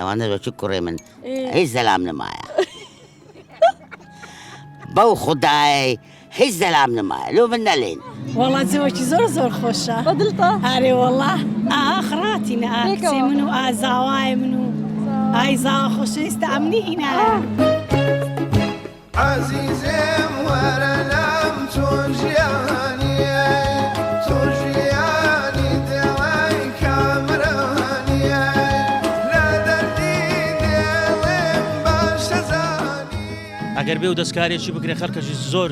ئەوانە بەچ کوڕێ من هیچ زەلام نمایە بەو خوددای هیچ زەلام نمایە لۆ من نەلێن والله جوەکی زۆر خۆشە بەدڵتە هەرێ والله ئاخراتینە ئاکسێ من و ئازاوای من و ئایزاوا خۆشەویستە ئەمنینە عزیزم وەرە لەم چۆن ژیانیە چۆن ژیانی دڵی کامرانیە لە دەردی دڵێم باشە زانیە ئەگەر بێ و دەستکارێکی بکرێ خەڵکەشی زۆر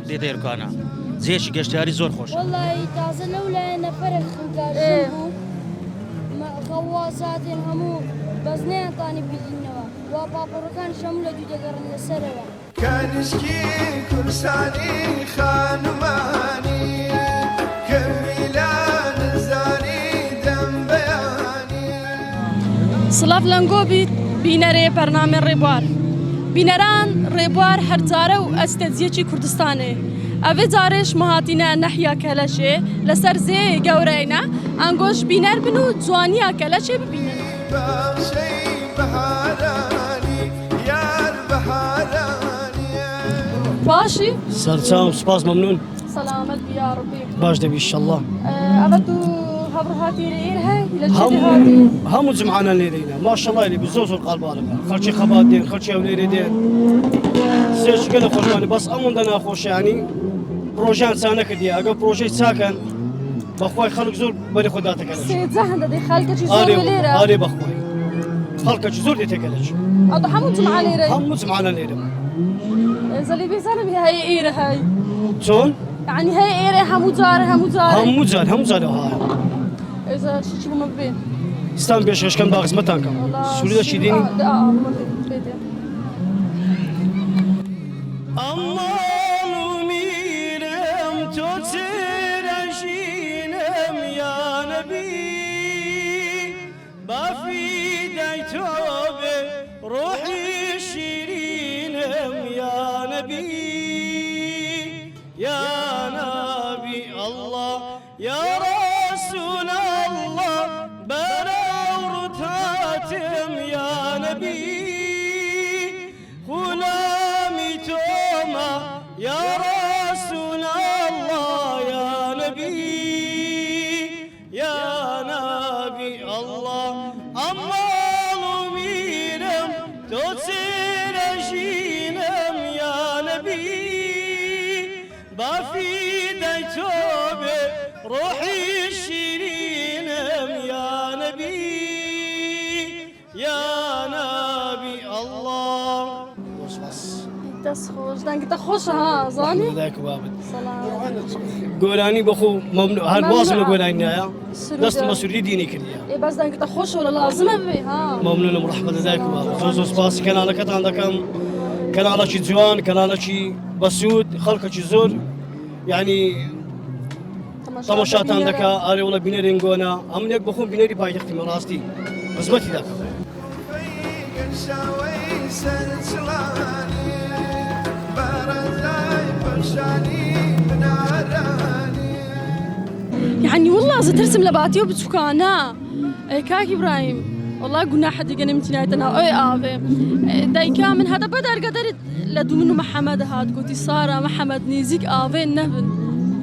لێدەیرکانە جێشی گەشتیاری زۆر خۆش والله تازە لەولایەنە فەرق خنکارشم بوو غەوازاتێن هەموو بەزنەیانتانی بگینەوە وا پاپۆرەکان شەمو لە دوو دەگەڕن لەسەرەوە کانشکی کورسانی خانمانی کەمیلان زانی دەم بەیانی سڵاف لەنگۆ بیت بینەرێ بەرنامە ڕێبوار بینەران ڕێبوار هەرجارە و ئەستەجیەکی کوردستانێ ئەvê جارێش مەهاتینە نەحیا کەلەشێ لەسەر زێ گەورەینە ئەنگۆش بینەر بن و جوانیا کەلەشێ ببینن باشەی بەهارانی یار بەهارانیە باشی سەرچاو سپاس مەمنون سەلامەت بیا ڕبی باش دەبی ئینشەڵڵا ئەوە تو هەبڕهاتی لێر هەی لە جێ هاتی هەموو جمعانە لێرەینە ماشەڵڵا لێ زۆر قەڵباڵەکە خەڵکی خەبات دێن خەڵکی ئەو لێرە دێن سێچ گەلە خۆشمانی بەس ئەموندە ناخۆشیانی پرۆژیان چا نەکردیە ئەگەر پرۆژەی چاکەن بەخوای خەڵک زۆر بەری خۆ داتەکەن سێجە هەندە دەی خەڵکەکی زۆر لێرە ئارێ بەخوای خەڵکەکی زۆر دێتێکەلەش ئەوە هەموو جمعە لێرە هەموو جمعانە لێرە زەلی بێزانم هەیە ئێرە هەی چۆن؟ یعنی هەیە ئێرە هەموو جارە هەموو جار هەیە ئێزە شیچی بمە بێن ستان پێشکەشکەم با خزمەتان کەم سووریدەشی دینی ئەماڵ و میرم تۆ چێرەژینم یا نەبی بافیدای تۆ بێ ڕۆحی شیرینم یا نەبی یا نبی الله یا رسول الله بەراورتاتم یا نەبی غلامی تۆمە یا رسول الله یا نبی یا نبی الله ئەماڵ و میرم تۆ چێرەژینم یا نەبی بافیدای تۆ بێ ڕۆحی شیرینم یا نەبی یا نبی الله دەست خۆش دەنگتە خۆشە ها زانی گۆرانی بەخۆ هەر بازم لە گۆرانی نایە دەستم بە سووری دینی کردیە بەس دەنگتە خۆشەوە لە لازمە بێ ها مەمنونم ڕەحمەت لەدایک و بابت زۆر سپاسی کەناڵەکەتان دەکەم کەناڵێکی جوان کەناڵێکی بەسوود خەڵکێکی زۆر یعنی تەماشاتان دەکا ئارێ وڵە بینەرێن گۆنا ئەمن یەک بەخۆم بینەری پایتەختیمە ڕاستی خزمەتی دەکەم گەشاوەی سەرچڵانی بەرەزای بەشانی بنارانی يعني والله زترسم لباتيو بتشكانا كاك إبراهيم والله قلنا حد يقول امتنايتنا أي آفي دايكا من هذا بدر قدرت لدو منه محمد هاد قلتي سارة محمد نيزيك آفي النبن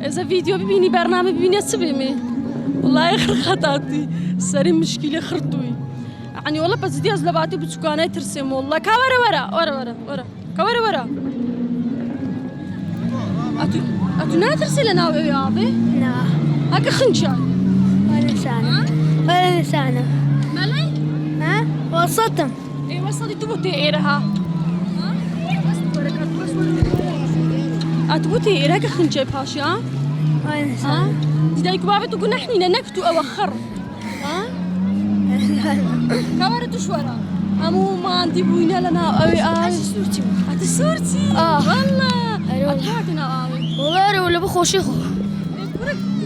إذا فيديو ببيني برنامج ببيني السبيمي والله يخر خطاتي سري مشكلة خرطوي يعني والله بس دي أزلباتي بتشكانا ترسم والله كورا ورا كورا أتو ناترسي لنا يا آفي لا هكا خنشان ولا لسانة مالي؟ ها وسطهم اي وصلي تبوتي ايرها اتبوتي ايرها خنجي باشي ها ولا لسانة دايك بابا تقول نحن نكتو اوخر ها كاميرا شورا همو ما عندي بوينا لنا اوي هاتي صورتي والله اضحكنا اوي والله ولا بخوشيخو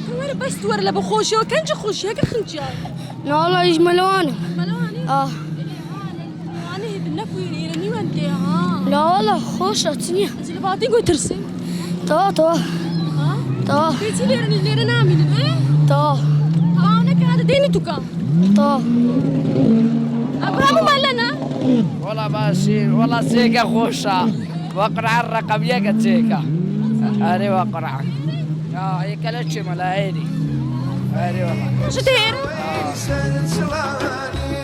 كاميرا بس تورا لا بخوشي وكنجي خوشي هكا خنجي لا والله يجملوني ملوني انا هي بالنكوي يرني وانت ها لا والله خوشتني زي بعدين قلت ترسم طا ها بيتي ليرن نامي ايه طا انا كان هذا ديني توكا طا ابراهيم مالنا والله ماشي والله سيكا خوشة وقرع الرقم ياك سيكا هاري وقرع هي كلتش ملاهيني هاري والله شتير سلسلاني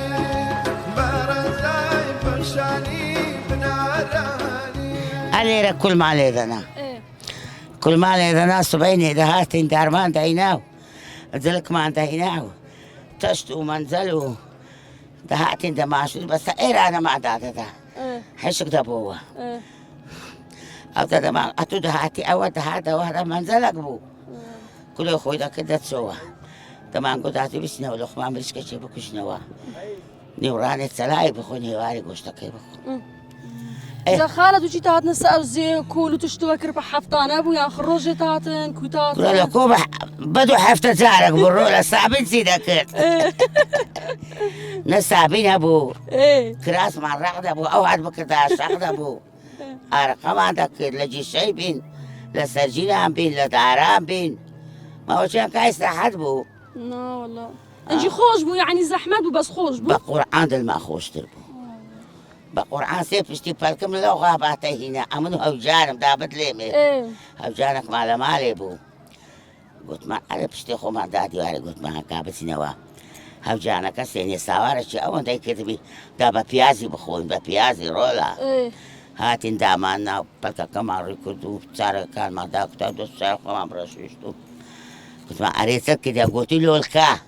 برداي بشاني بناراني علي كل ما ليدنا ايه كل ما ليدنا صبيني دهات دار ما انتهيناه ذلك ما انتهيناه تشتو منزلو دهات دماش بس ايه انا ما دادها ايه حشك دبوه ايه او ما اتو دهاتي او دهات وهذا منزلك بو كل اخوي ده كده تسوى تمام قلت هاتي بسنا ولخ ما مريش كشي بكش نوا نوراني تسلاي بخوني واري قشتكي بخو إذا خالد وشي تاتنا سأل زي كول وتشتوى كربا حفطان أبو يا خروجي تاتن قول كوتاتن لكم بدو حفته زارك بالرولا صعبين سيدك نسابين ابو ايه كراس مع الرقد ابو اوعد بكداش رقد ابو ارقام عندك لجي شايبين لسرجينا بين لداران بين ما هو شان كايس راحت بو لا والله انجي خوش بو يعني زحمت بو بس خوش بو بقرآن دل ما خوش تربو بقرآن سيف اشتي بالكم لو غاباتي هنا امنو هو جانم دابت ليمي ايه هو جانك مالا مالي بو قلت ما انا بشتي خو ما دادي واري قلت ما كابتي نوا هو جانك سيني سوارش اول داي كتبي دابا بيازي بخوين بيازي رولا ايه هاتين دامانا بالكا كمان ركضوا بتسارة كان ما داك تادو السارة ما برشوشتو قلت ما اريتك كده قلت له الكا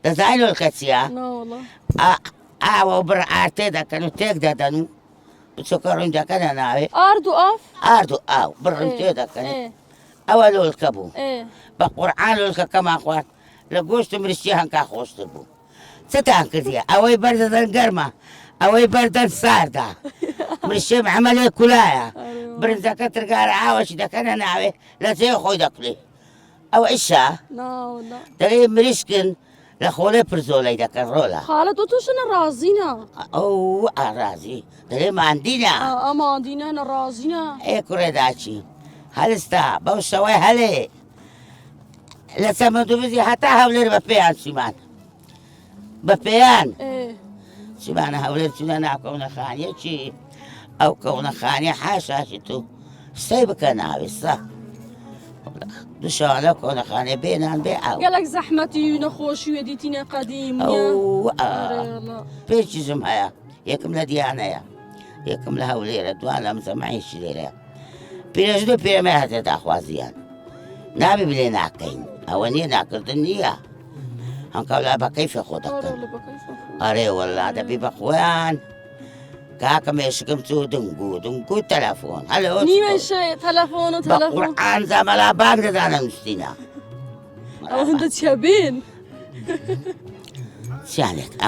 ده زي له الكاتيا لا والله وبر ارتدا كانوا تيك دانو بتسكرون دا كان ناوي أردو أف اردو برنتي دا كان ايه اولو الكبو ايه بقرآن الك كما اخوات لقوشت مرشيهن كا خوشتبو ستان كديا اوي بردن قرمه اوي بردن ساردا مرشيم عملي كلايا برنتا كتر قال عاوش دا كان ناوي لا زي خوي داكلي او عشا لا والله تغي مرشكن لخولي برزولي دا كان رولا خالد وتوشنا رازينا او رازي تغي ما عندنا أما عندنا أنا رازينا ايه كوريداتشي هلستا بوشوي هلي لا سمدو بزي حتى هولير ببيان سيمان ببيان ايه سيمان هولير سيمان كون خانية شي او كون خانية حاشا شتو سيبك ناوي صح دوشالا كون خانية بينان بيعاو قالك زحمتي نخوشي وديتينا قديم او الله بيش جمعيا يكم لديانا يا يكم لهولير دوانا مسمعيش ليرا بيرجدو بيرمي هتا تاخوازيان نابي بلي ناكين أولي ناكل النية هنقول أبا كيف خودك أري والله ده بيبقوان كاكا ميشكم تو دنقو تلفون هلو نيوان شيء تلفون بقرآن زملا باقد أنا مستينا أو هند تشابين شانك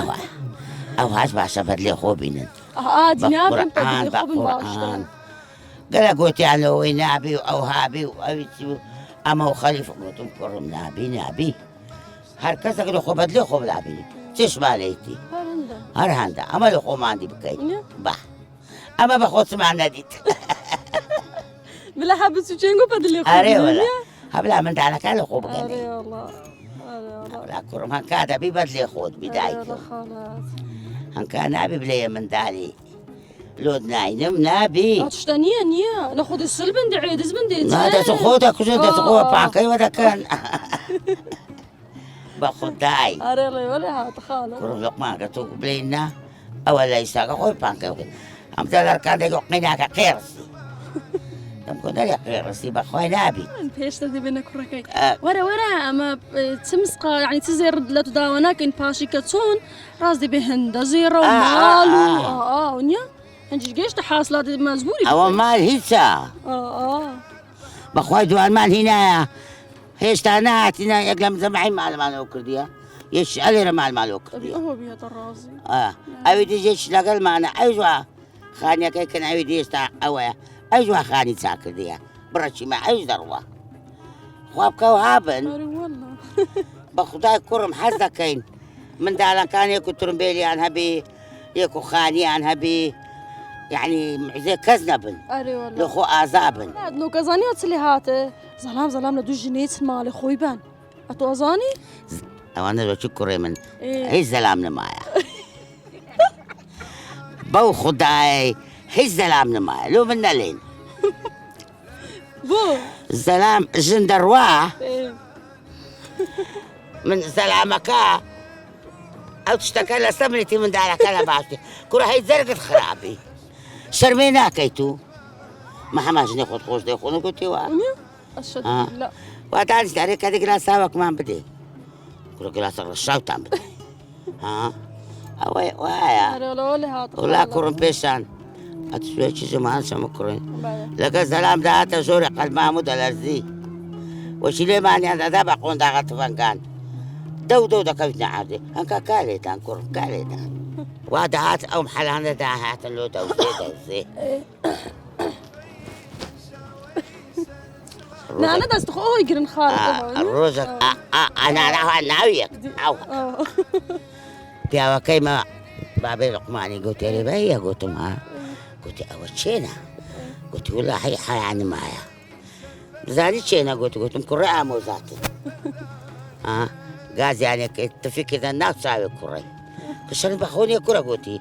أو هاش باشا بدلي خوبين دينابين بقرآن قال قلت يعني هو نابي أو هابي أو أما هو خليفة قلت كرم نابي هركزك لو خو بدلي خو لابي تش ماليتي هرهندا أما لو خو ما عندي بكي با أما بخوت سمع نديت بلا حابس وشينغو بدلي خو أري ولا هبلا من تعالى كان خو بكي أري والله لا كرم هنكادا ببدلي خود بدايته هنكا نابي بلي من دالي لود ناينم نابي تشتانية نيا ناخذ السلبن دعي دزبن دي هذا تخوضك وشو تخوض باكي ودا كان باخذ داي أري ولا هات خالد كرم لقمان كتوك بلينا أولا يساق خوي باكي أم تلار كان دي يقنينا كقيرسي تم كنا لي قيرسي باخوي نابي بيش تدي بينا كركي ورا أما تمسقى يعني تزير لا تداوناك إن باشي كتون راس دي بهند زيرو مالو ونيا انت جيش تحاصلات مزبوري أو مال هيسا بخوي دوان مال هنا هيش تانات هنا يقلم زمعي مال وكرديا يش ألير مال وكرديا هو بيها الرازي أبي جيش لقل معنا أيجوا خانيا كي كان أبي ديش تا أويا أيجوا خاني تاكرديا برشي ما أيج دروا خواب كوهابن والله بخداي كرم حزكين من دالا كان يكو ترمبيلي عنها بي يكو خاني عنها بي يعني زي كذنبن أري والله لخو آزابن نو كزاني أتصلي هاته زلام لدو جنيت مالي خوي بان أتو أزاني أنا لو شكري من هي زلام معايا بەو خوددای هیچ زەلام نمایە لۆ من نەلێن بۆ زەلام ژن دەڕوا إيه. من زەلامەکە ئەو تشتەکە لە سەمرێتی منداڵەکە لە باشی کوڕە هەی زەرگت خراپی شەرمێ ناکەیت و مەحەمە ژنێ خۆت خۆش دەیخۆن و گوتیوە أشهد آه. لا وا دانیشتارێک کە گلاس ئاوەکمان بدێ کوڕە گلاسە ڕەشاوتان بدە ئەوەی وایە أري ولا هات وڵا کوڕم پێشان ئەتوێکی ژمان شەمە کوڕین لەگە زەلامدا هاتە زۆری قەلمام و دەلەرزی وەشی لێمانیان دەدا بە قۆنداغە تفەنگان دەو دەکەوتنە عادێ هەنکە کارێتان کوڕم کارێتان وا دەهات ئەو محەلانەدا هاتن لۆ دەوزێ لا أنا دست خو يقرن خالد ڕۆژێک ئەناراوە ناویەک ئەو پیاوەکەی مە بابێ لقمانی گوتێری بەیە گوتم ها گوتی ئەوە چێنە گوتی وڵا هەی حیانمایە بزانی چێنە گوتم کوڕی ئامۆزاتن گازیانێکی تفیکردن ناو چاوێ کوڕی کشن بەخۆنیە کوڕە گوتی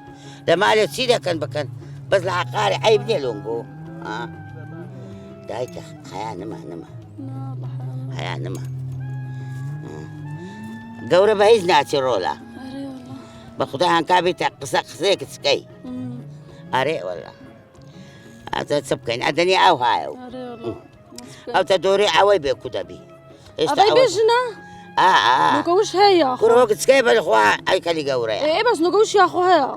لە مالێ چی دەکەن بکەن بەس لە عقاری عیب نیە لۆنگۆ دایکە حیا نما حیا نما گەورە بە هیچ ناچی ڕۆلا بە خوددا هەنکابێتە قسەیەک چکەی ئەرێ وەڵا ئەتە چ بکەین ئەدەنی ئەو هایە و ئەوتە دۆری ئەوەی بێکو دەبی أبي بيجنا نقوش هيا کوڕۆکە چکەی بەلخوا ئەیکەلی گەورەیە إيه بس نقوش يا أخو هيا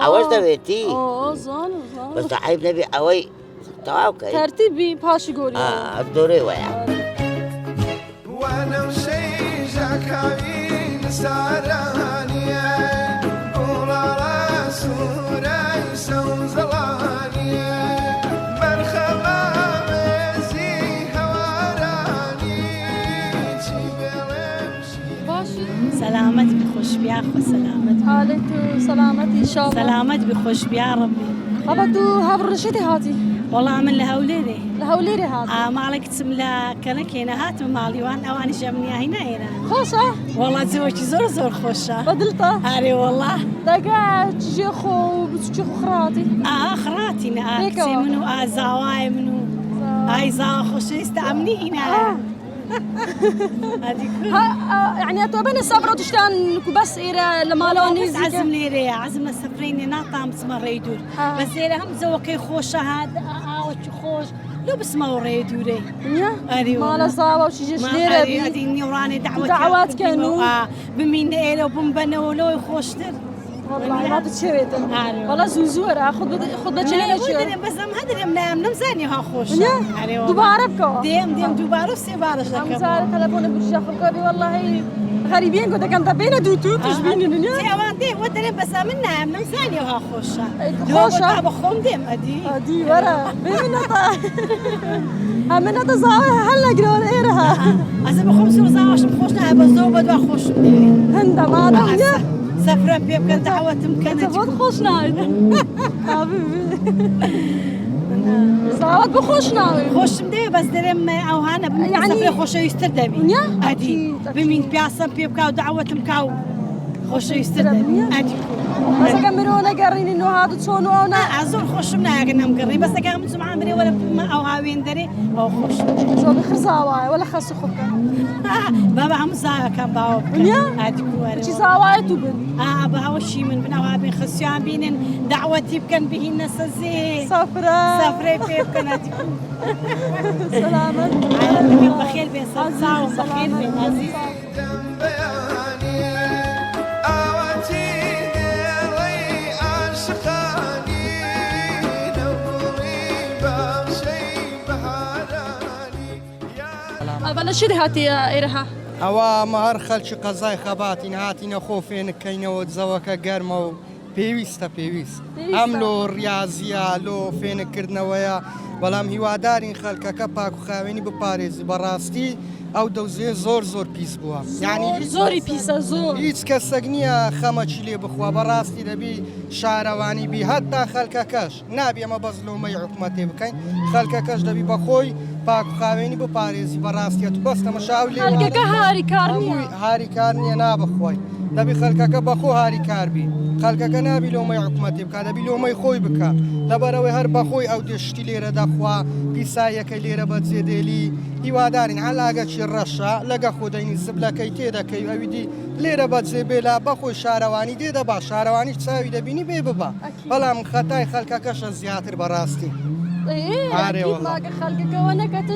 ئەوەش دەوێتی زان بەس عیب نەبی ئەوەی تەواو کەی ترتيبي باشي قولي دۆرەی وەیە وانا وشيجا كاين سارانيا قولا راسولا يسوم زلانيا برخلا مزي هواراني باشي سلامت بخوش بیا خو سلامت حالتو سلامتي إن شاء الله سلامت بخوش بیا ربي خبطو هاف الرشيدي هاتي والله من لهوليري لهوليري هاتي مالك تسملا كانك هنا هات مالي وان اواني جمني هنا هنا خوشة والله زوجي زور خوشة بدلته هاري والله دقا تجي خو بتجي خو خراتي خراتي هيك ناكسي هو. منو زواي منو هاي زاوا خوش يستعملي هنا هذيك يعني أتوبين السفرة وتشتان بس إيرا لمالوني بس عزم ليري عزمنا سفريني ناطام اسمه ريدور بس إيرا هم زوقي خوشة هذا وش خوش لو بس ما وريدوري مالا صعبة وشي شليرة هذه نوراني دعوات كانوا بمين إيرا وبنبنا ولو يخوشتر والله ما تشويت والله زوزورة خد بتشيلين شو بس ما هدري منام زاني ها خوش دوباره بكو ديم دوباره سيبارش لك زار تلفون برجع خلقي والله غريبين قد كان تبينا دوتو تشبيني دنيا يا وادي ودري بس منام زاني ها خوشة خوشة بخوم ديم ادي ورا بمنطا همنطا زاوية هلا قرون ايرها أنا بخوم سور زاوش بخوشنا بزوبة دوا خوش هندا ما دنيا سفرة بيبقى دعوة مكانة تفوت خوشنا حبيبي صارت بخوشنا خوش مدي بس درم أو هانا يعني سفرة خوش يستردبي أدي بمين بياسم بيبقى دعوة مكاو خوش يستردبي أدي بس كملونا قرين إنه هذا تصونوا أنا عزور خوش منا قلنا مقرين بس كم سمعان بري ولا أو هاوين دري أو خوش شو بخرزاوي ولا خاص خبك بابا عم زاوية كان باو أدي كواري شي زاوية تبن بهاو الشي من بناوها بين خسيان بين دعوتي بكن به الناس زي سفرة بيبكن أدي سلامة بخير بين صلصة وبخير بين عزيز بلا شدي هاتي إيرها ئەوە مەهەر خەلکی قەزای خەباتین هاتینە خۆ فێنکەینەوە جەوەکە گەرمە و پێویستە پێویست ئەم لۆ ریاضیە لۆ فێنکردنەوەیە بەڵام هیوادارین خەلکەکە پاک و خاوێنی بپارێزی بەڕاستی ئەو دەوزێ زۆر پیس بووە یعنی زۆری پیسە زۆر هیچ کەسێک نییە خەمەکی لێ بخوا بەڕاستی دەبی شارەوانی بی هەتا خەلکەکەش نابێ ئەمە بەس لۆمەی حکومەتێ بکەین خەلکەکەش دەبی بەخۆی پاک و خاوێنی بپارێزی بەڕاستیەت بەستەمە شاو لێ هەلگەکە هاری کار نییە هاری کار نییە نابخۆی دەبی خەڵکەکە بەخۆ هاری کاربی خەڵکەکە نابی لۆمەی حکوومەتی بکات دەبی لۆمەی خۆی بکە لەبەرەوەی هەر بەخۆی ئەو دشتی لێرە دەخوا پیسایەکەی لێرە بەجێدێلی هیوادارین علاگەکی ڕەشە لەگە خۆدەینی زبلەکەی تێدەکەی ئەویدی لێرە بەجێ بێلا بەخۆی شارەوانی دێدە با شارەوانی چاوی دەبینی بێ ببە بەڵام خەتای خەڵکەکەشە زیاتر بەڕاستی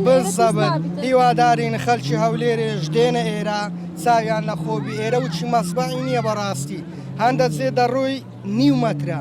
بزەبت هیوادارین خەلکی هەولێرێش دێنە ئێرە چاویان لە خۆبی ئێرە و چی مەسبعی نییە بەڕاستی هەندە جێ دەڕۆی نیو مەترە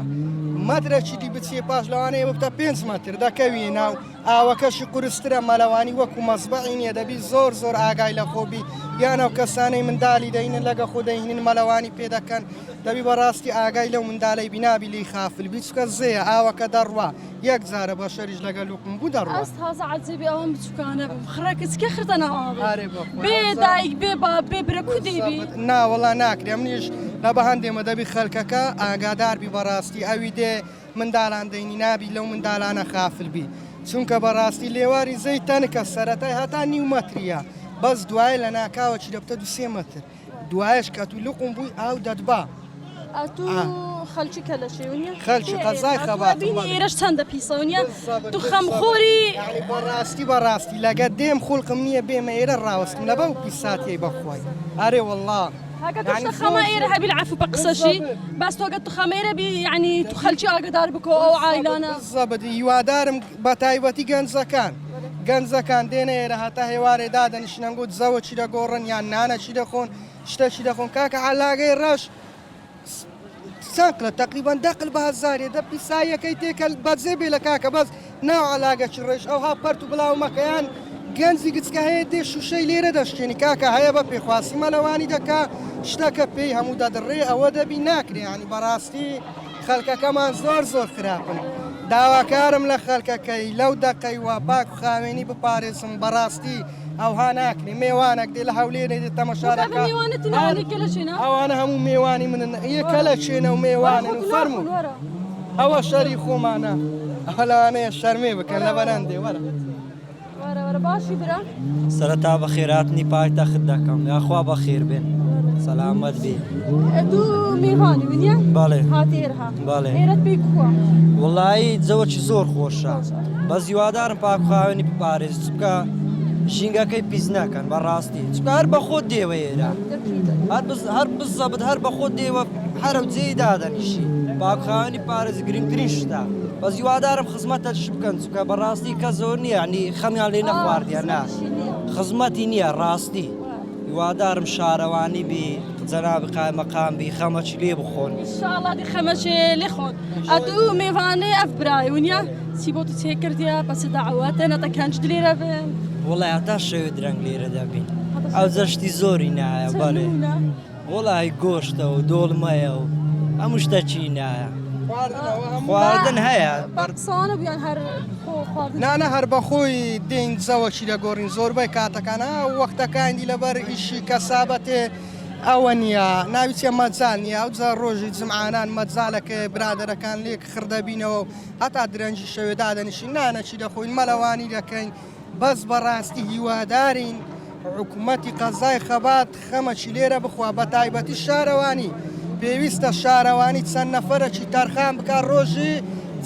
مەترەکی دی بچێ پاش لەوانەیە بتە 5 مەتر دەکەوی ناو ئاوەکەشی قورسترە مەلەوانی وەکو مەسبعی نییە دەبی زۆر ئاگای لە خۆبی یانەو کەسانەی منداڵی دەینن لەگە خۆدەینن مەلەوانی پێدەکەن دەبی بەڕاستی ئاگای لەو منداڵی بینابی لی خافل بیچکە زەیە ئاوەکە دەڕوا یەک جارە بە شەریش لەگە لوکم بوو دەڕوا تازە عەجەبی ئەوەم بچووکانە خڕەکەچکە خردەنە ئاوێ بێ دایک بێ با بێ برە کو دەیبی ناوەڵا ناکرێ منیش لە بەهەندێمە دەبی خەڵکەکە ئاگاداربی بەڕاستی ئەوی دێ منداڵان دەینی نابی لەو منداڵانە خافل بی چونکە بەڕاستی لێواری زەی تەنکە سەرەتای هەتا نیو مەتریە بەس دوای لە ناکاوەکی دەبتە 2 مەتر دوایش کە تو لوقم بووی ئاو دەدبا تو خەلکی کە لە شێونیە خەلکی قەزای خەباتبینی ئێرەش چەندە پیسەونیە تو خەمخۆری بەڕاستی لەگە دێم خوڵقم نییە بێمە ئێرە ڕاوەستم لە بەو پیساتیەی بەخوای ئارێ وەڵڵا يعني خمائر هبي العفو بقصشي بس وقت خمائر بي يعني تخلشي أقدر بكو أو عائلانا بالضبط يوادارم بتايبتي گەنجەکان دێنە ئێرە هەتا هێوارێ دادەنیشتن گوت زەوە چی دەگۆڕن یان نانە چی دەخۆن شتەشی دەخۆن کاکە علاگەی ڕەش ساقلە تقریبان 10,000 دە پیسایەکەی تێکە بەجێ بێ لە کاکە بەس ناو علاگەکی ڕێژ ئەوها پەرت و بڵاومەکەیان گەنجی گچکە هەیە دێ شوشەی لێرە دەشتێنی کاکە هەیە بە پێخواسی مەلەوانی دەکا شتەکە پێی هەموو دەدڕێ ئەوە دەبی ناکرێ ینی بەڕاستی خەڵکەکەمان زۆر خراپن داواکارم لە خەڵکەکەی لەو دەقەی وا پاک و خاوێنی بپارێزم بەڕاستی ئەوها ناکرێ میێوانێک دێ لە هەولێرێ دێت تەمەشارەکە ئەوانە هەموو میێوانی منن یەکە لە چێنە و میێوانن و فەرموو ئەوە شەری خۆمانە ئەوە لەوانەیە شەرمێ بکەن لە بەرەندێ وەرە باشی برا سەرەتا بە خێراتنی پایتەخت دەکەم یاخوا بە خێر بێن سەلامەت بێ دوو میوانی ونیە بەڵێ هاتێرها بەڵێ ئێرەت پێی کووە وڵایی جەوەکی زۆر خۆشە بەس هیوادارم پاکخاوێنی بپارێز بکە ژینگەکەی پیس نەکەن بەڕاستی چکە هەر بە خۆت دێوە ئێرە هەر بزەبت هەر بە خۆت دێوە هەرە و جێی دادەنیشی پاکخاوێنی پارێز گرنگترین شتە بەس هیوادارم خزمەتەش بکەن چکە بەڕاستی کە زۆر نییە ینی خەمیان لێ نەخواردیە نا خزمەتی نییە ڕاستی هیوادارم شارەوانی بی جەنابی قایمەقام بی خەمەکی لێ بخۆن ئینشاڵڵا دی خەمەشێ لێ خۆن ئەتوو میێوانەی ئەف برای ونیە چی بۆ تو چێ کردیە بەس داعواتە نەتەکەنج لێرە بن وڵای هەتا شەوێ درەنگ لێرە دەبین ئەو جەشتی زۆری نایە بەڵێ وڵای گۆشتە و دۆڵمەیە و هەموو شتەچی نایە خواردن هەیە بەرسانە بیان هەر نانە هەر بەخۆی دێن زەوەکی دەگۆڕین زۆربەی کاتەکانە وەختەکانی لەبەر ئیشی کەسابەتێ ئەوە نییە ناویچە مەجال نییە ئەو جا ڕۆژی جمعانان مەجالەکە برادەرەکان لێک خردەبینەوە هەتا درەنجی شەوێ دادەنیشی نانەچی دەخۆین مەلەوانی دەکەین بەس بەڕاستی هیوادارین حکوومەتی قەزای خەبات خەمەکی لێرە بخوا بە تایبەتی شارەوانی پێویستە شارەوانی چەند نەفەرەکی تەرخان بکە ڕۆژی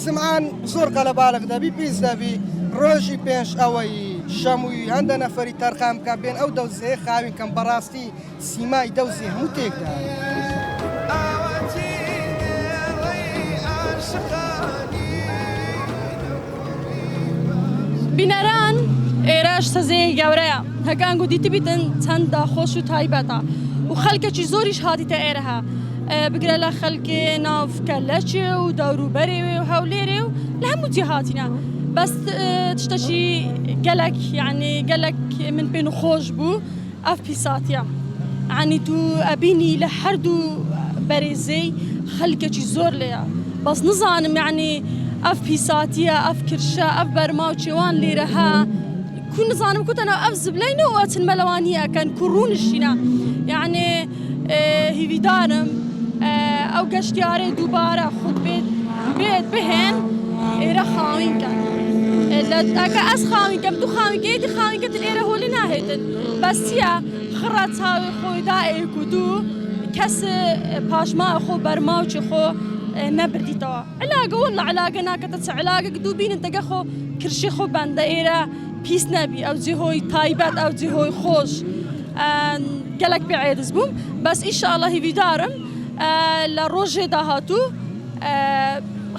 جمعان زۆر قەلەباڵغ دەبی پیس دەبی ڕۆژی پێش ئەوەی شەمووی هەندە نەفەری تەرخان بکە بێن ئەو دەوزەیە خاوین کەم بەڕاستی سیمای دەوزی هەموو تێکدا بینەران ئێرەش سەزەیە گەورەیە هەکان گودیتی بیتن چەند داخۆش و تایبەتە و خەڵکەکی زۆریش هاتیتە ئێرەها بگرە لە خەڵکێ ناوکەلەچێ و دەوروبەرێ و هەولێرێ و لە هەموو جێ هاتینە بەس تشتەشی گەلک یعنی گەلک من پێن و خۆش بوو ئەف پیساتیە عنی تو ئەبینی لە هەردوو بەرێزەی خەڵکێکی زۆر لێیە بەس نزانم یعنی ئەف پیساتیە ئەف کرشە ئەف بەرما و چێوان لێرەها کو نزانم کوتەنە ئەف زبلەینەوە چن مەلەوانیەکەن کوڕونشینە یعنی هیویدارم ئەو گەشتیارێ دووبارە خود بێت بهێن ئێرە خاوینکەن ئەگە ئەس خاوینکەم تو خاوینکەیەتی خاوینکەتن ئێرە هۆلی ناهێتن بەس چییە خڕە چاوی خۆی دائێک و دوو کەس پاشما خۆ بەرماوچی خۆ نەبردیتەوە علاگە وەڵا علاگە ناکەتە چ علاگە دوو بینن دەگە خۆ کرشی خۆ بەندە ئێرە پیس نەبی ئەو جێهۆی تایبەت ئەو جێهۆی خۆش گەلک بێعێدز بووم بەس ئیشاءالله هیویدارم لە ڕۆژێ داهاتوو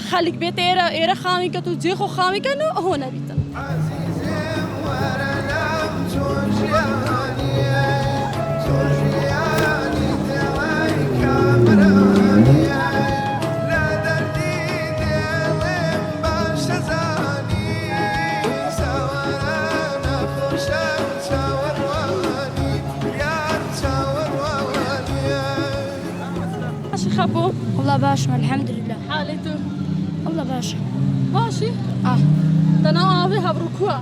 خەلک بێت ئێرە خامیکەت و جێ خۆ خامیکەن و ئەهۆ نەبیتن خبو والله باشا الحمد لله حالته والله باشا ماشي تنا أبي هبركوا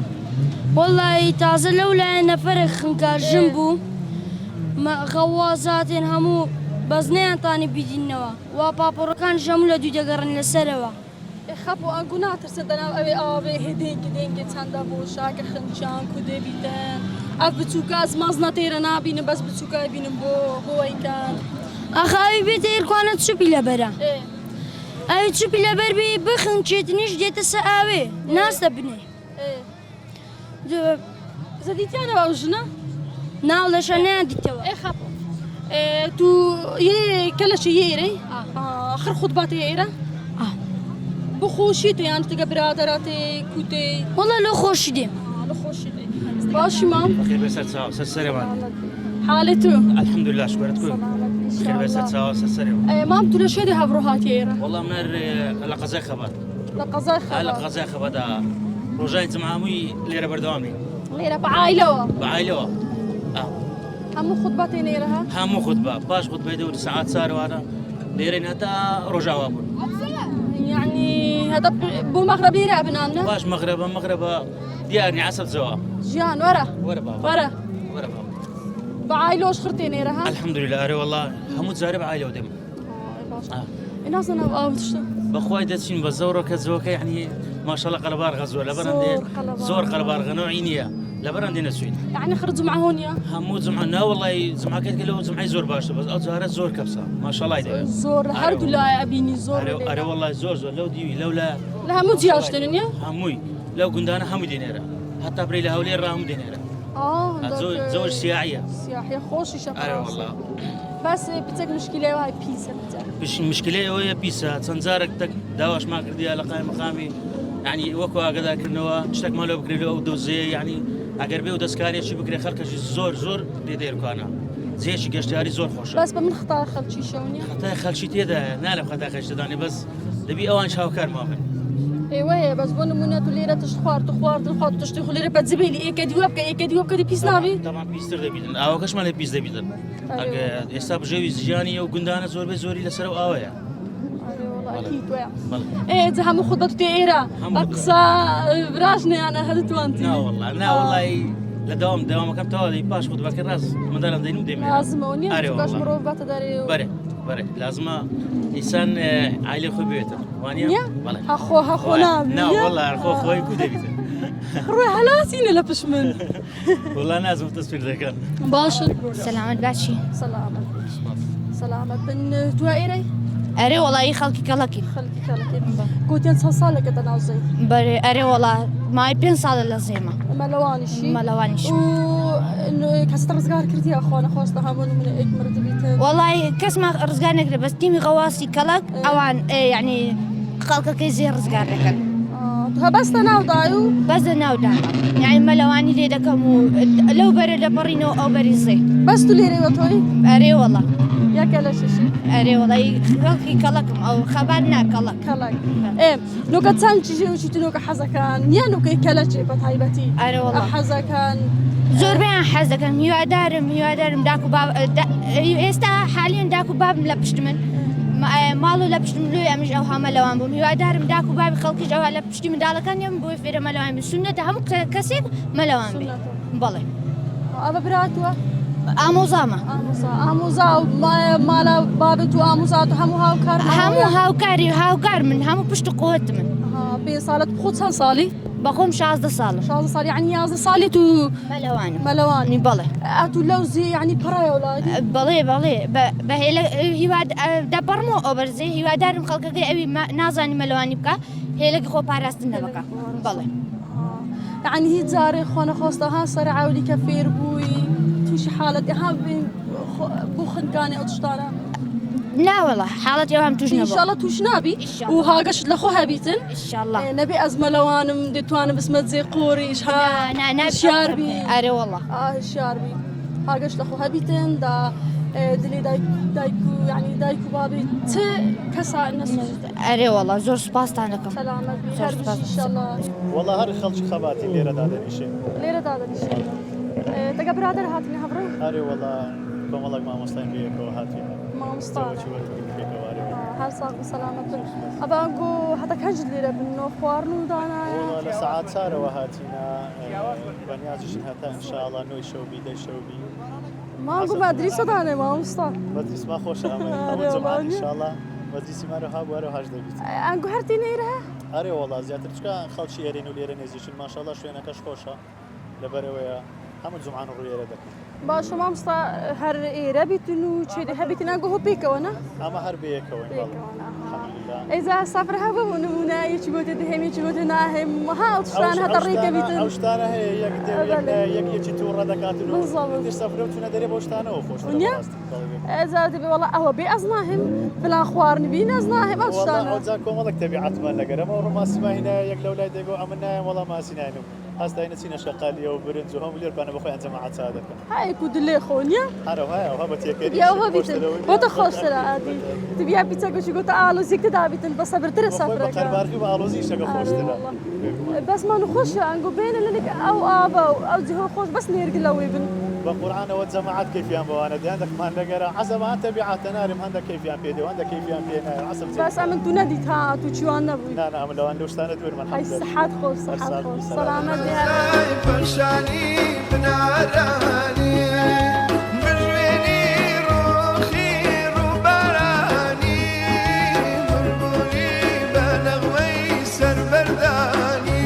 والله تازه لولا أنا فرق خنكار جنبو ما غوازات همو بزنيان تاني بيدينوا وبابوركان جملة دو دقرن لسروا خبو أنقنا ترسدنا أبي هدين تندا بوشاك خنشان كده بيتن أبتوكا أزمازنا تيرنا بين بس بتوكا بين بو كان أخاوي بيتير كانت شو بلا برا أي شو بلا بربي بخن شيتنيش جيت ساوي ناس تبني زديتي أنا وجنا ناولا شنا ديتوا خبو تو يه كل شيء يري آخر خطبات يري بخوشيتي يعني تجا برادراتي كوتي والله لو خوش دي لو خوش دي باشي مام بخير بس سلام حالته الحمد لله شكرتكم بخير بس سلام مام تو ليش هذي هبروهات يري والله منر لقزاي خبر لقزاي خبر دا رجعت معامي ليرة بردوامي ليرة بعائلة همو خطباتي نيرها همو خطبة باش خطبة دور ساعات صاروا أنا ليرين حتى رجعوا يعني هذا بو مغرب ليرة بنامنا باش مغرب ديارني عصب زوا جيان ورا بعائلة وش خرتي نيرها الحمد لله أري والله همو تزارب عائلة ودم الناس أنا بقاوتش بخواي دتشين بزورو كزوكا يعني ما شاء الله قلبار غزوة لبرندي زور قلبار غنوعينية لبرندي نسوين يعني خرجوا معهون يا همو زمعنا والله زمعة كده قالوا زمعي زور باش بس أزهرت زور كبسة ما شاء الله يدعي زور هرد لا أبيني زور أري والله زور لو ديوي لولا لا همو جياش تنيا هموي لو قندانا همو دينيرة حتى بري لهولي راهم دينيرة زوج سياحية خوشي شباب أري والله بس بتك مشكلة وهاي بيسا بش مشكلة وهي بيسا تنزارك تك داواش ما كرديها لقاي مقامي يعني وكو أقدر كرنوا تشتك مالو بكري أو دوزي يعني أقربي ودسكاري شو بكري خلك زور ديركو أنا زي شي قشتاري زور خوش بس بمن خطأ خلشي شوني خطأ خلشي تيدا نعلم خطأ خلشي داني بس دبي أوان شاوكار مامن ايوه بس بون منات ليرة تخوار تشتخ ليرة بتزبيلي ايه كدي وبكدي بيس نابي طبعا بيس تر دبيدن أو كش ماله بيس دبيدن أك يستاب جوي زياني وقندانا زور بزوري لسرو آويا والله أكيد ويا إيه ده هم خطبتي إيرا أقصى براشني أنا هذا توانتي لا والله لدوام كم توالي باش خطبة كراس مدارم دينو ديمي لازم وني باش مروبات داري بري لازم إنسان عائلة خبيته وانيا هخو نام لا والله خوي كودبيته روح هلاسين لا بشمن والله لازم تصوير ذا كان باشا سلامت باشي سلامت بن توائري أري والله خلقي كلكي كنت صالة كده نازي بري أري والله ما يبين صالة لازمة ملواني إنه كسر رزقار كرتي يا أخوانا خاصة همون من إجمر دبيته والله كسمة رزقار نقدر بس تيمي غواسي كلك أوان يعني خلقك يزير رزقار لكن بس ناودايو يعني ملواني دي دكمو لو برد برينو أو بريزي بس تليري وتوي أري والله يا كلا شيء أري والله خلقي كلكم أو خبرنا كلك إيه لو قد سانتي وشي تنوك حزكان يا نوك كلا شيء بتهيبتي أري والله حزكان زور بين حزكان يوادارم داكو باب يستا حاليا داكو باب ملبشت من مالو لبشت من لويا مش أوها ملوان بوم يوادارم داكو باب خلقي جوها لبشت من دالكان يوم بوي فيرا ملوان بالسنة هم كسيك ملوان بي بالله أبا براتوا آموزا مالا بابتو آموزاتو همو هاوكار هاوكار من همو بشت قوت من بين صالة بخوت صالي بەخۆم 16 ساڵ 16 سال يعني 11 سالێت و مەلەوانم مەلەوانی بەڵێ ئەتو لەوزی يعني پڕای وڵاتی بەڵێ بە دەپەڕمەوە ئەو بەرزێ هیوادارم خەڵکەکەی ئەوی نازانی مەلەوانی بکە هێلەکی خۆ پاراستن دەبکە بەڵێ يعني هیچ جارێ خۆنەخۆستەها سەر عولی کە فێر بووی تووشی حالەتی ها بۆ خنکانی ئەو تشتانە ناوەڵە حاڵەت ئێوە توش نەبوو ئینشاڵڵا توش نابی و هاگەشت لە خۆ هەبیتن ئینشاڵڵا نەبێ ئەز مەلەوانم دەتوانم بسمە جێ قۆریش هشیاربی ئەرێ وەڵڵا هشیاربی هاگەشت لە خۆ هەبیتن دا دلێ دایک و یعنی دایک و بابی چ کەسا نەسووت ئەرێ وەڵڵا زۆر سوپاستان دەکەم سەلامەت بی هەر بشی ئینشاڵڵا وەڵڵا هەر خەڵکی خەباتی لێرەدا دەنیشێن لێرەدا دەنیشێن دەگە برادر هاتنی هەبڕە ئەرێ وەڵڵا کۆمەڵک مامۆستای بەیەکەوە هاتوین مامۆستا وەرگێکەوە هەر ساڵ سەلامەت بن ئەبانگۆ هەتا کەنج لێرە بنەوە خواردن و دانایە لە سەعات چارەوە هاتینە بەنیازیشن هەتا ئینشاءڵڵا نۆی شەوبی دەی شەوبی مانگو مەدریسە دانێ مامۆستا مەدریسما خۆشە ئەمە جومان ئینشاءڵڵا مەدریسی مارە هابوارە هاش دەبیت ئەنگو هەرتی نەیرە ئەرێ وەڵڵا زیاتر چکە خەڵکی ئێرێن و لێرە نێزیشن ماشەڵڵا شوێنەکەش خۆشە لەبەرەوەیە هەموو جومان ڕوویێرە دەکەن باشە مامۆستا هەر ئێرە بیتن و چێ هەبیتن ئەنگو هۆ پێکەوەنا ئەمە هەر بەیەکەوە ئەیزا سافر هەبە بوو نمونە یەکی بۆ دەهێمێکی بۆ دەناهێم ها ئەوشتان هەتا ڕێکە بیتن ئەو شتانە هەیە یەکێکی تووڕە دەکاتن و سەفرە و چونە دەرێ بۆ شتانەوە خۆش ئەزا دەبێ وەڵا ئەوە بێ ئەز ناهێم فلان خواردن بین ئەز ناهێم ئەو شتانە ئەوجا کۆمەڵک تەبیعەتمان لەگەرەمە ڕۆماسیما هینە یەک لەو لای دەگۆ ئەمە نایەن وەڵا ماسی ناینم هەستای نەچینە شەقالیە و برنج و هەموو لێربانە بەخۆیان جەماعەت چا دەکەن هایکو دلێ خۆنیە هەروها بە تێکەری یاوە بیتن بۆتە خۆشترە ئادی تبیا پیچەکەشی گوتە ئالۆزیکتە دابیتن بە سەبرترە سەفرەکە قەربارگی بە ئالۆزی شەکە خۆشترە بەسمان خۆشە ئەنگۆ بێنە لەنێک ئەو ئاوە و ئەو جهۆ خۆش بەس نێرگی لەوێ بن بە قورعانەوە جەماعەت کەیفیان بەوانە دیان دەکمان لەگەرە عەزەمان تەبیعەتە ناریم هەندێک کەیفیان پێ دێ هەندێک کەیفیان پێ نایە عەسەم بەس ئەمن تو نەدیت ها تو چیوان نەبووی نا ئەمە لەوان لەو شتانە دوورمان هەی سەحات خۆش سەحات خۆش سەلامەت بێ پەرشانی بنارانی بژوێنی ڕۆخی ڕووبارانی بولبولی بە نەغمەی سەربەردانی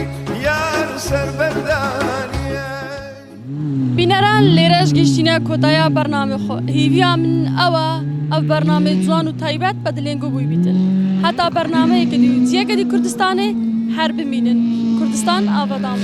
یار سەربەردانی بینەران لێرەش گەشتینە کۆتایە بەرنامە خۆ هیویا من ئەوە ئەو بەرنامەی جوان و تایبەت بە دلێنگۆ بووی بیتن هەتا بەرنامەیەکە دی و جیەکە دی کوردستانێ هەر بمینن کوردستان ئاوادان